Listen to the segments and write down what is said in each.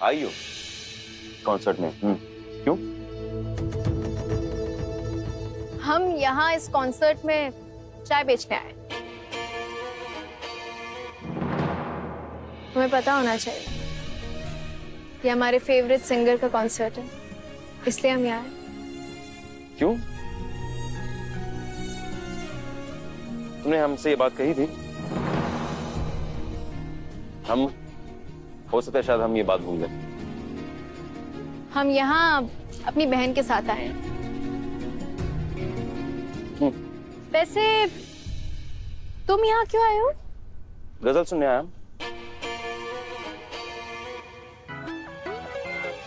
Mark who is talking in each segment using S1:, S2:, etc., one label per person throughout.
S1: आई हो कॉन्सर्ट में? क्यों?
S2: हम यहाँ इस कॉन्सर्ट में चाय बेचने आए। तुम्हें पता होना चाहिए ये हमारे फेवरेट सिंगर का कॉन्सर्ट है, इसलिए हम यहाँ आए।
S1: क्यों? तुमने हमसे ये बात कही थी? हम हो सकता है शायद हम ये बात भूल गए।
S2: हम यहाँ अपनी बहन के साथ आए हैं। वैसे तुम यहाँ क्यों आए हो?
S1: गजल सुनने आया।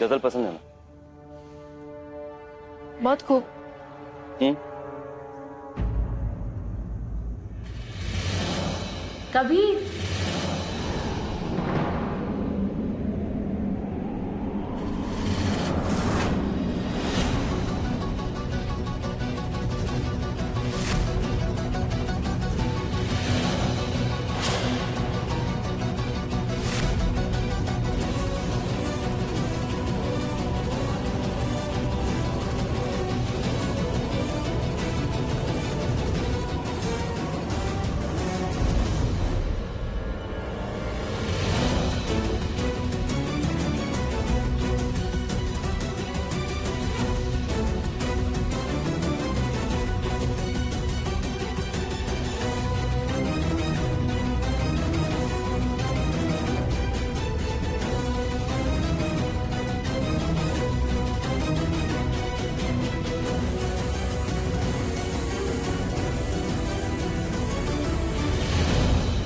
S1: गजल पसंद है ना?
S2: बहुत खूब।
S3: कबीर,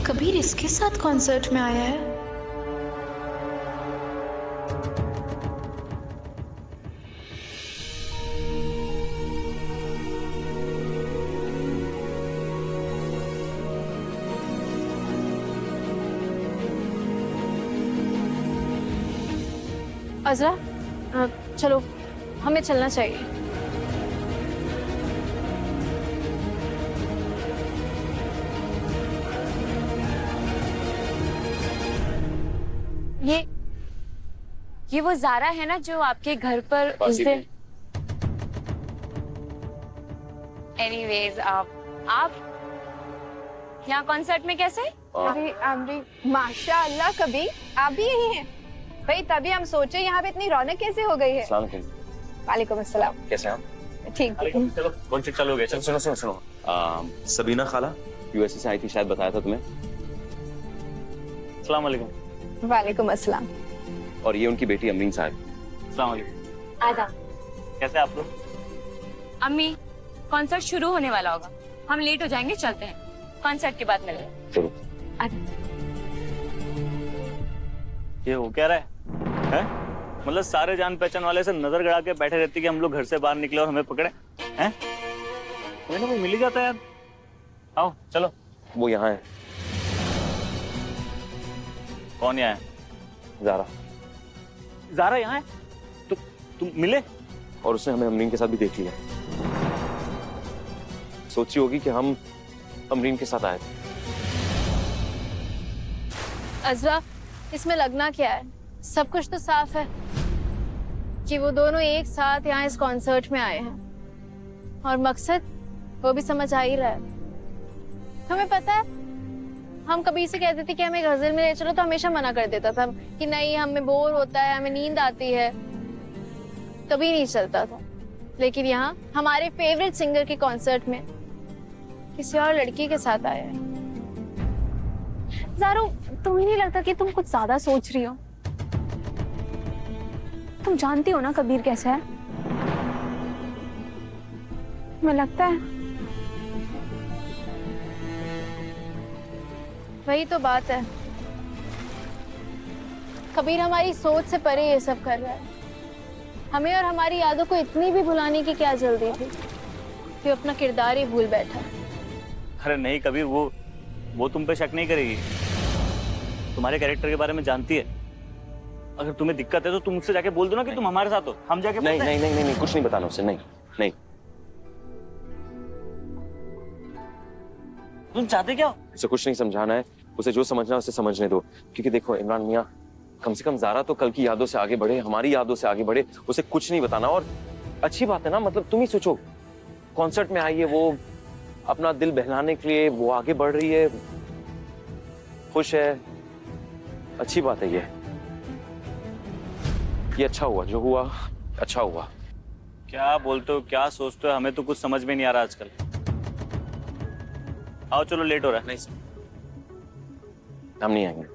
S3: कबीर इसके साथ कॉन्सर्ट में आया है।
S2: अज़रा, चलो हमें चलना चाहिए।
S3: ये वो ज़ारा है ना जो आपके घर पर उस दिन। एनीवेज, आप यहाँ कॉन्सर्ट में कैसे?
S2: अरे माशाअल्लाह, कभी आप भी यही हैं? भाई तभी हम सोचे यहाँ पे इतनी रौनक कैसे हो गई है।
S1: अस्सलाम वालेकुम।
S2: वालेकुम अस्सलाम।
S1: कैसे हैं आप?
S2: ठीक।
S4: चलो कॉन्सर्ट चालू हो गया।
S1: सुनो सुनो सुनो, सबीना खाला यूएसए से आई थी, शायद बताया था तुम्हें।
S4: अस्सलाम वालेकुम।
S2: वालेकुम अस्सलाम।
S1: और ये उनकी बेटी अमरीन साहब।
S4: अस्सलाम वालेकुम।
S3: आदा।
S4: कैसे आप लोग?
S3: अम्मी, कॉन्सर्ट शुरू होने वाला होगा, हम लेट हो जाएंगे, चलते हैं, कॉन्सर्ट के बाद मिलते हैं।
S1: चलो।
S4: ये हो क्या रहा है? हैं? मतलब सारे जान पहचान वाले से नजर गड़ा के बैठे रहती कि हम लोग घर से बाहर निकले और हमें पकड़े हैं? कोई ना कोई मिल ही जाता है यार। आओ चलो।
S1: वो यहाँ है।
S4: कौन यहाँ है?
S1: ज़ारा।
S4: ज़ारा यहाँ है? तो तुम मिले?
S1: और उसने हमें अमरीन के साथ भी देख लिया। सोची होगी कि हम अमरीन के साथ आए थे।
S2: अज़रा, इसमें लगना क्या है? सब कुछ तो साफ है कि वो दोनों एक साथ यहाँ इस कॉन्सर्ट में आए हैं, और मकसद वो भी समझ आ ही रहा है। हमें पता है, हम कभी से कहते थे कि हमें गजल में ले चलो तो हमेशा मना कर देता था कि नहीं, हमें बोर होता है, हमें नींद आती है, कभी नहीं चलता था। लेकिन यहाँ हमारे फेवरेट सिंगर के कॉन्सर्ट में किसी और लड़की के साथ आए हैं।
S5: ज़ारो, तुम्हें नहीं लगता कि तुम कुछ ज्यादा सोच रही हो? तुम जानती हो ना कबीर कैसा है? तुम्हें लगता है?
S2: वही तो बात है, कबीर हमारी सोच से परे ये सब कर रहा है। हमें और हमारी यादों को इतनी भी भुलाने की क्या जल्दी थी कि अपना किरदार ही भूल बैठा।
S4: अरे नहीं कबीर, वो तुम पे शक नहीं करेगी, तुम्हारे कैरेक्टर के बारे में जानती है। अगर तुम्हें दिक्कत है तो तुम मुझसे जाके बोल दो ना कि तुम हमारे साथ हो, हम जाके
S1: नहीं नहीं नहीं नहीं, कुछ नहीं बताना उससे। नहीं नहीं।
S4: तुम चाहते क्या हो?
S1: उसे कुछ नहीं समझाना है, उसे जो समझना है उसे समझने दो। क्योंकि देखो इमरान मियां, कम से कम ज़ारा तो कल की यादों से आगे बढ़े, हमारी यादों से आगे बढ़े, उसे कुछ नहीं बताना। और अच्छी बात है ना, मतलब तुम ही सोचो, कॉन्सर्ट में आई है वो, अपना दिल बहलाने के लिए वो आगे बढ़ रही है, खुश है, अच्छी बात है ये अच्छा हुआ जो हुआ, अच्छा हुआ।
S4: क्या बोलते हो, क्या सोचते हो, हमें तो कुछ समझ में नहीं आ रहा आजकल। आओ चलो, लेट हो रहा है।
S1: नहीं, हम नहीं आएंगे।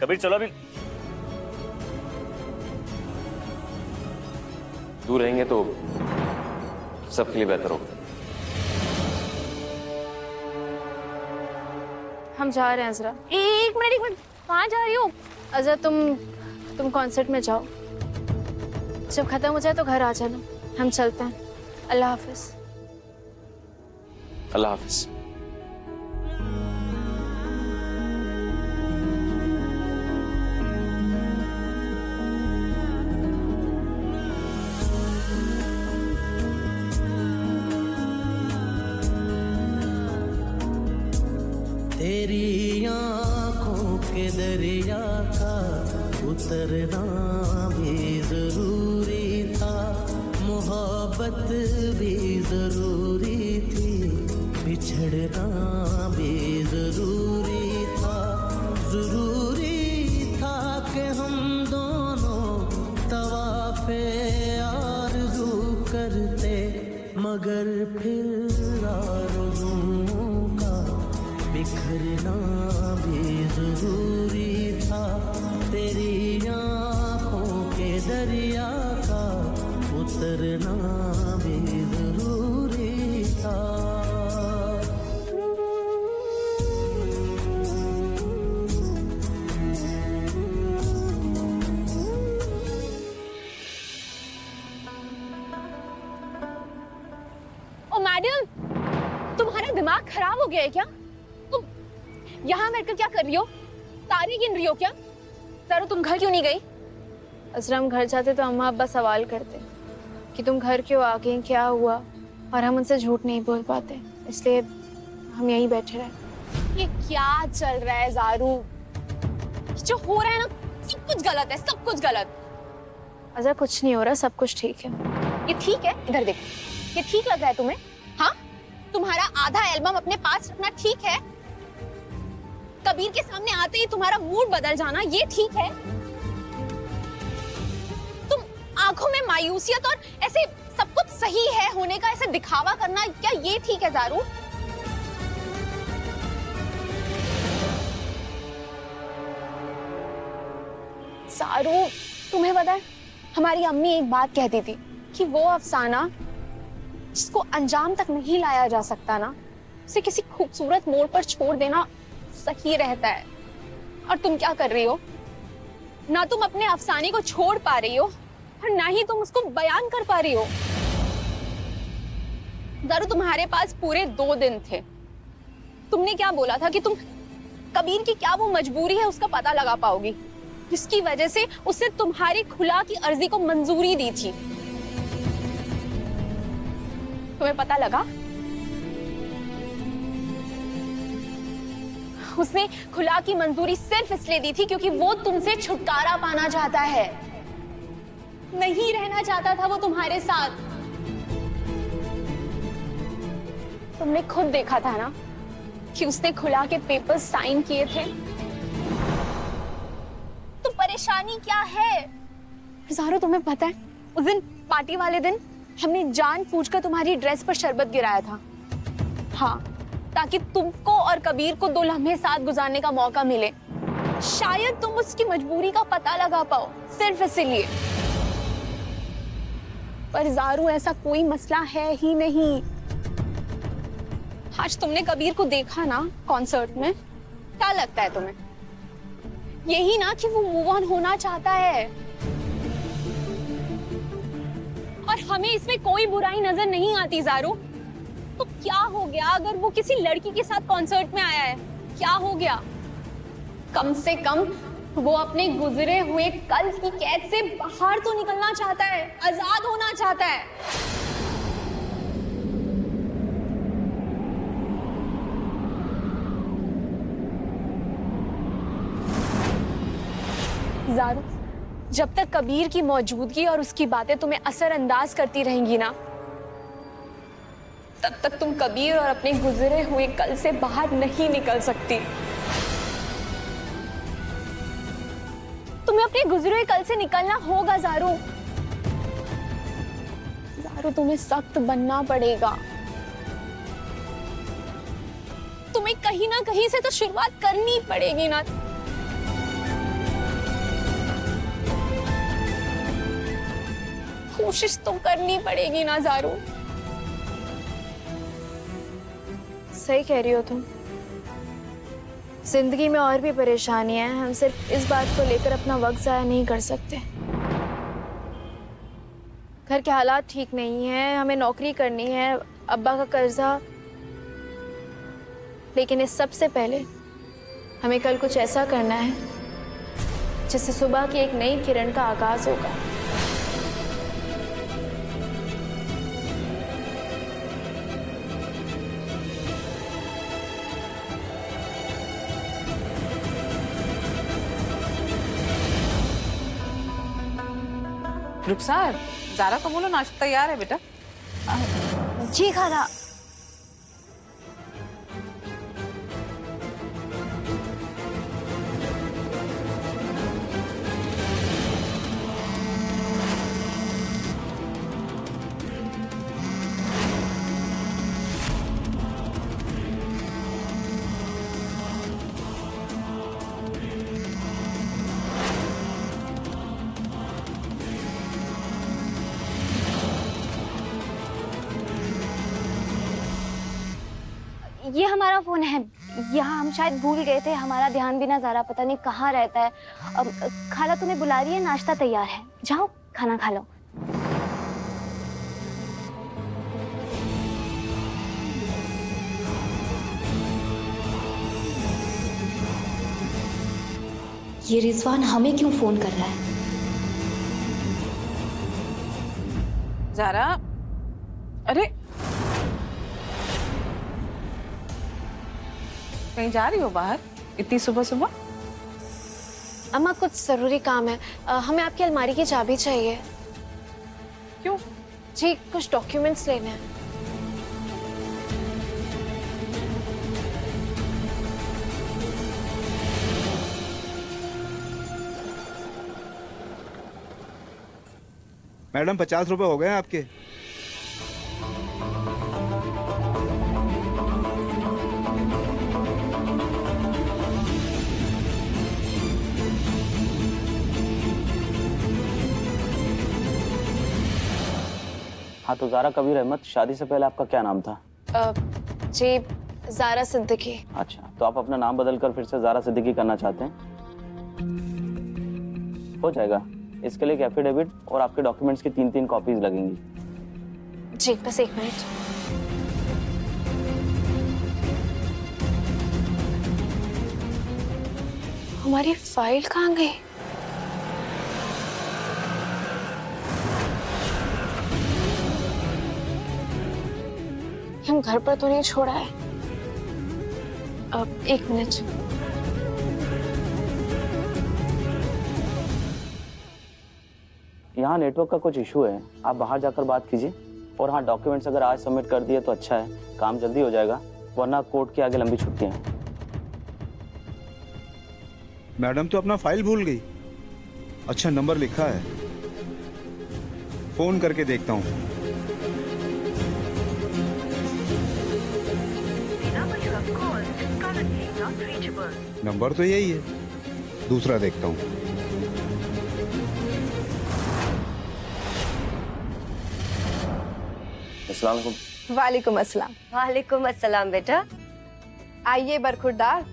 S4: कबीर चलो अभी।
S1: दूर रहेंगे तो सबके लिए बेहतर होगा।
S2: हम जा रहे हैं अजरा। एक मिनट, कहाँ जा रही हो? अजरा तुम कॉन्सर्ट में जाओ, जब खत्म हो जाए तो घर आ जाना, हम चलते हैं। अल्लाह हाफिज।
S1: अल्लाह हाफिज।
S6: तेरी आँखों के दरिया का उतरना भी जरूरी था, मोहब्बत भी जरूरी थी, बिछड़ना भी जरूरी था। जरूरी था कि हम दोनों तवाफ़े आरज़ू करते, मगर फिर आरज़ुओं का बिखरना भी जरूरी था। तेरी आँखों के दरिया का उतरना भी जरूरी था।
S5: ओ मैडम, तुम्हारा दिमाग खराब हो गया है क्या? तुम यहाँ बैठकर क्या कर रही हो? तारे गिन रही हो क्या? ज़ारू, तुम घर क्यों नहीं गई?
S2: अजरा, हम घर जाते तो अम्मा अब्बा सवाल करते कि तुम घर क्यों आ गई, क्या हुआ, और हम उनसे झूठ नहीं बोल पाते, इसलिए हम यहीं बैठे रहे।
S5: ये क्या चल रहा है ज़ारू? जो हो रहा है ना, सब कुछ गलत है, सब कुछ गलत।
S2: अजरा, कुछ नहीं हो रहा, सब कुछ ठीक है।
S5: ये ठीक है? इधर देखो, ये ठीक लग रहा है तुम्हें? हाँ, तुम्हारा आधा एल्बम अपने पास रखना ठीक है? कबीर के सामने आते ही तुम्हारा मूड बदल जाना, ये ठीक है? तुम आंखों में मायूसियत और ऐसे सब कुछ सही है होने का ऐसे दिखावा करना, क्या ये ठीक है ज़ारू? ज़ारू, तुम्हें पता है, हमारी अम्मी एक बात कहती थी कि वो अफसाना जिसको अंजाम तक नहीं लाया जा सकता ना, उसे किसी खूबसूरत मोड़ पर छोड़ देना सही रहता है। और तुम क्या कर रही हो? ना तुम अपने अफसाने को छोड़ पा रही हो और ना ही तुम उसको बयान कर पा रही हो। ज़ारू, तुम्हारे पास पूरे 2 दिन थे। तुमने क्या बोला था कि तुम कबीर की क्या वो मजबूरी है उसका पता लगा पाओगी, जिसकी वजह से उसने तुम्हारी खुला की अर्जी को मंजूरी दी थी। तुम्हें पता लगा? उसने खुला की मंजूरी सिर्फ इसलिए दी थी क्योंकि वो तुमसे छुटकारा पाना चाहता है, नहीं रहना चाहता था वो तुम्हारे साथ। तुमने खुद देखा था ना कि उसने खुला के पेपर्स साइन किए थे। तो परेशानी क्या है? ज़ारू, तुम्हें पता है, उस दिन पार्टी वाले दिन हमने जानबूझकर तुम्हारी ड्रेस पर शरबत गिराया था। हाँ, ताकि तुमको और कबीर को 2 लम्हे साथ गुजारने का मौका मिले। शायद तुम उसकी मजबूरी का पता लगा पाओ, सिर्फ इसीलिए। पर ज़ारू, ऐसा कोई मसला है ही नहीं। आज तुमने कबीर को देखा ना कॉन्सर्ट में, क्या लगता है तुम्हें? यही ना कि वो मूव ऑन होना चाहता है, और हमें इसमें कोई बुराई नजर नहीं आती ज़ारू। तो क्या हो गया अगर वो किसी लड़की के साथ कॉन्सर्ट में आया है? क्या हो गया? कम से कम वो अपने गुजरे हुए कल की कैद से बाहर तो निकलना चाहता है, आजाद होना चाहता है। ज़ारू, जब तक कबीर की मौजूदगी और उसकी बातें तुम्हें असरअंदाज करती रहेंगी ना, तब तक तुम कबीर और अपने गुजरे हुए कल से बाहर नहीं निकल सकती। तुम्हें अपने गुजरे हुए कल से निकलना होगा ज़ारू। ज़ारू, तुम्हें सख्त बनना पड़ेगा। तुम्हें कहीं ना कहीं से तो शुरुआत करनी पड़ेगी ना। कोशिश तो करनी पड़ेगी ना ज़ारू।
S2: सही कह रही हो तुम। जिंदगी में और भी परेशानियां हैं, हम सिर्फ इस बात को लेकर अपना वक्त जाया नहीं कर सकते। घर के हालात ठीक नहीं हैं, हमें नौकरी करनी है, अब्बा का कर्जा। लेकिन इस सब से पहले हमें कल कुछ ऐसा करना है जिससे सुबह की एक नई किरण का आगाज होगा।
S7: रुखसार, ज़ारा को बोलो नाश्ता तैयार है बेटा।
S5: जी खाला।
S8: ये हमारा फोन है, यहाँ हम शायद भूल गए थे, हमारा ध्यान भी ना ज़ारा पता नहीं कहाँ रहता है। खाला तुम्हें बुला रही है, नाश्ता तैयार है, जाओ खाना खा लो। ये रिजवान हमें क्यों फोन कर रहा है?
S7: ज़ारा, अरे कहीं जा रही हो बाहर इतनी सुबह सुबह?
S2: अम्मा, कुछ जरूरी काम है। हमें आपकी अलमारी की चाबी चाहिए।
S7: क्यों?
S2: जी, कुछ डॉक्यूमेंट्स लेने हैं।
S9: मैडम 50 रुपए हो गए हैं आपके।
S4: हाँ तो ज़ारा कबीर अहमद, शादी से पहले आपका क्या नाम था?
S2: जी, ज़ारा सिद्दीकी।
S4: अच्छा, तो आप अपना नाम बदलकर फिर से ज़ारा सिद्दीकी करना चाहते हैं? हो जाएगा। इसके लिए एक एफिडेविट और आपके डॉक्यूमेंट्स की 3-3 कॉपीज लगेंगी।
S2: जी, बस 1 मिनट। हमारी फाइल कहाँ गई? हम घर पर तो नहीं छोड़ा है। अब 1 मिनट।
S4: यहाँ नेटवर्क का कुछ इशू है, आप बाहर जाकर बात कीजिए। और हाँ, डॉक्यूमेंट्स अगर आज सबमिट कर दिए तो अच्छा है, काम जल्दी हो जाएगा, वरना कोर्ट के आगे लंबी छुट्टियां हैं।
S9: मैडम तो अपना फाइल भूल गई। अच्छा, नंबर लिखा है, फोन करके देखता हूँ। नंबर तो यही है, दूसरा देखता हूँ।
S1: अस्सलाम वालेकुम।
S10: वालेकुम अस्सलाम।
S8: वालेकुम अस्सलाम बेटा।
S10: आइए बरखुरदार,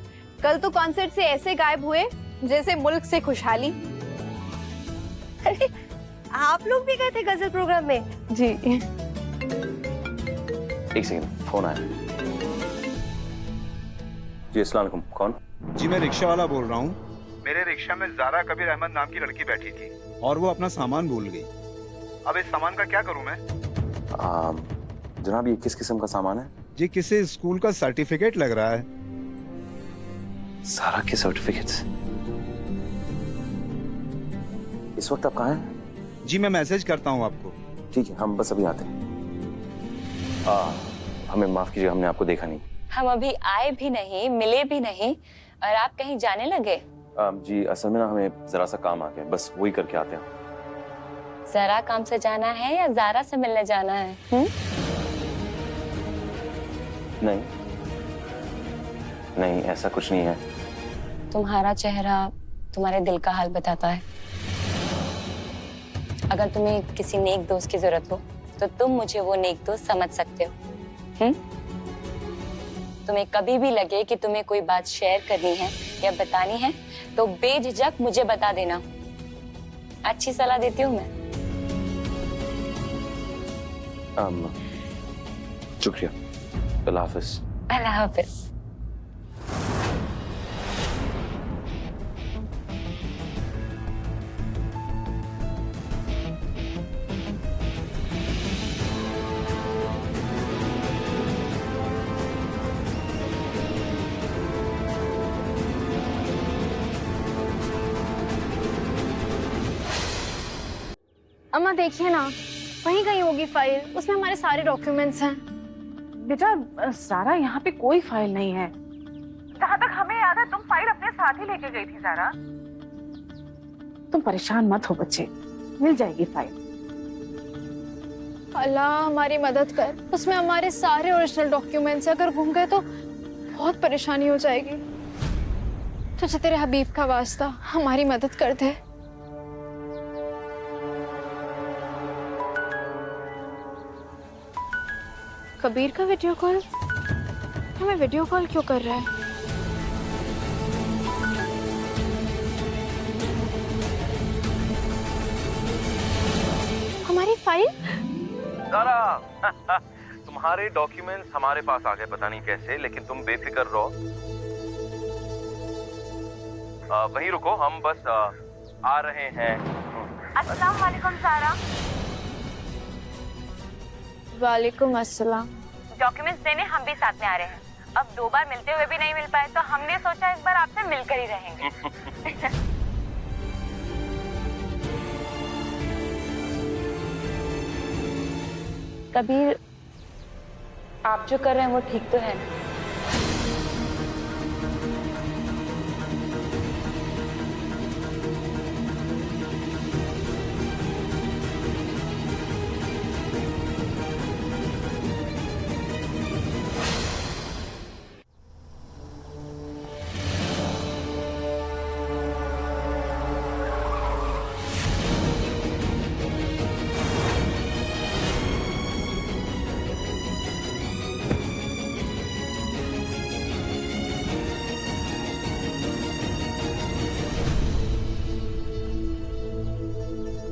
S10: कल तो कॉन्सर्ट से ऐसे गायब हुए जैसे मुल्क से खुशहाली।
S8: अरे आप लोग भी गए थे गजल प्रोग्राम में?
S10: जी।
S1: एक सेकंड, फोन आया। जी अस्सलाम वालेकुम, कौन?
S9: जी, मैं रिक्शा वाला बोल रहा हूँ। मेरे रिक्शा में ज़ारा कबीर अहमद नाम की लड़की बैठी थी और वो अपना सामान भूल गई। अब इस सामान का क्या करूँ मैं?
S1: जनाब, ये किस किस्म का सामान है?
S9: जी, किसी स्कूल का सर्टिफिकेट लग रहा है।
S1: सारा के सर्टिफिकेट्स? इस वक्त आप कहाँ हैं?
S9: जी मैं मैसेज करता हूँ आपको।
S1: ठीक है, हम बस अभी आते हैं। हमें माफ कीजिए, हमने आपको देखा नहीं।
S3: हम अभी आए भी नहीं, मिले भी नहीं, और आप कहीं जाने लगे?
S1: जी असल में ना हमें जरा सा काम आ गया, बस वही करके आते हैं।
S3: जरा काम से जाना है या जारा से मिलने जाना है?
S1: नहीं नहीं, ऐसा कुछ नहीं है।
S3: तुम्हारा चेहरा तुम्हारे दिल का हाल बताता है। अगर तुम्हें किसी नेक दोस्त की जरूरत हो तो तुम मुझे वो नेक दोस्त समझ सकते हो। तुम्हें कभी भी लगे कि तुम्हें कोई बात शेयर करनी है या बतानी है तो बेझिझक मुझे बता देना। अच्छी सलाह देती हूँ मैं।
S1: शुक्रिया। अल्लाह हाफिज।
S3: अल्लाह हाफिज।
S2: अम्मा देखिए ना, वहीं कहीं होगी फाइल, उसमें हमारे सारे डॉक्यूमेंट्स हैं।
S7: बेटा जारा, यहाँ पे कोई फाइल नहीं है। जहाँ तक हमें याद है तुम फाइल अपने साथ ही लेके गई थी जारा। तुम परेशान मत हो बच्चे, मिल जाएगी फाइल।
S2: अल्लाह हमारी मदद कर, उसमें हमारे सारे ओरिजिनल डॉक्यूमेंट्स हैं, अगर गुम गए तो बहुत परेशानी हो जाएगी। तुझे तेरे हबीब का वास्ता, हमारी मदद कर दे। कबीर का वीडियो कॉल? हमें वीडियो कॉल क्यों कर रहा है? हमारी फाइल?
S1: ज़ारा, तुम्हारे डॉक्यूमेंट्स हमारे पास आ गए, पता नहीं कैसे, लेकिन तुम बेफिक्र रहो। वहीं रुको, हम बस आ रहे हैं।
S3: अस्सलाम वालेकुम ज़ारा।
S2: वालेकुम अस्सलाम।
S3: डॉक्यूमेंट्स देने हम भी साथ में आ रहे हैं। अब 2 बार मिलते हुए भी नहीं मिल पाए तो हमने सोचा इस बार आपसे मिलकर ही रहेंगे। कबीर, आप जो कर रहे हैं वो ठीक तो है ना?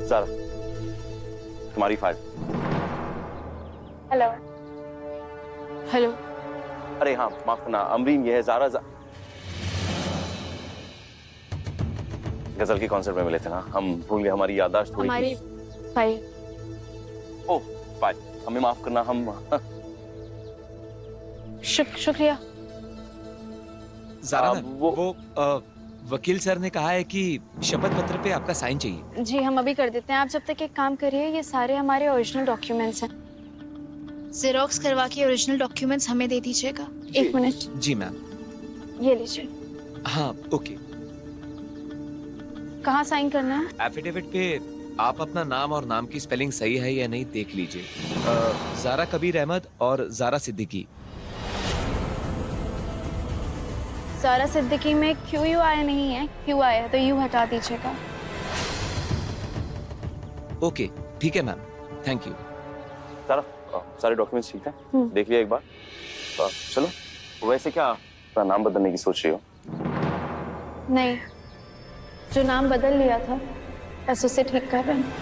S1: ज़ारा, तुम्हारी फाइल।
S3: हेलो।
S2: हेलो।
S1: अरे हाँ, माफ करना अमरीन, ये है ज़ारा। गजल के कॉन्सर्ट में मिले थे ना, हम भूल गए, हमारी याददाश्त थोड़ी।
S2: हमारी फाइल।
S1: ओह फाइल, हमें माफ करना। हम
S2: शुक्रिया।
S11: ज़ारा
S1: वो
S11: वकील सर ने कहा है कि शपथ पत्र पे आपका साइन चाहिए।
S2: जी हम अभी कर देते हैं, आप जब तक एक काम करिए, ये सारे हमारे ओरिजिनल डॉक्यूमेंट्स हैं। जेरोक्स करवा के ओरिजिनल डॉक्यूमेंट्स हमें दे दीजिएगा। 1 मिनट।
S11: जी मैम।
S2: ये लीजिए।
S11: हाँ ओके।
S2: कहाँ साइन करना है?
S11: एफिडेविट पे आप अपना नाम और नाम की स्पेलिंग सही है या नहीं देख लीजिए। ज़ारा कबीर अहमद और ज़ारा सिद्दीकी।
S2: ज़ारा सिद्दीकी में QUI नहीं है, QI है, तो यू हटा दीजिएगा।
S11: ओके ठीक है मैम, थैंक यू।
S1: ज़ारा, सारे डॉक्यूमेंट्स ठीक हैं? देख लिया एक बार? चलो। वैसे क्या अपना नाम बदलने की सोच रही हो?
S2: नहीं, जो नाम बदल लिया था बस उसे ठीक कर रहे हैं।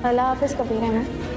S2: अल्लाह हाफिज कबीर अहमद।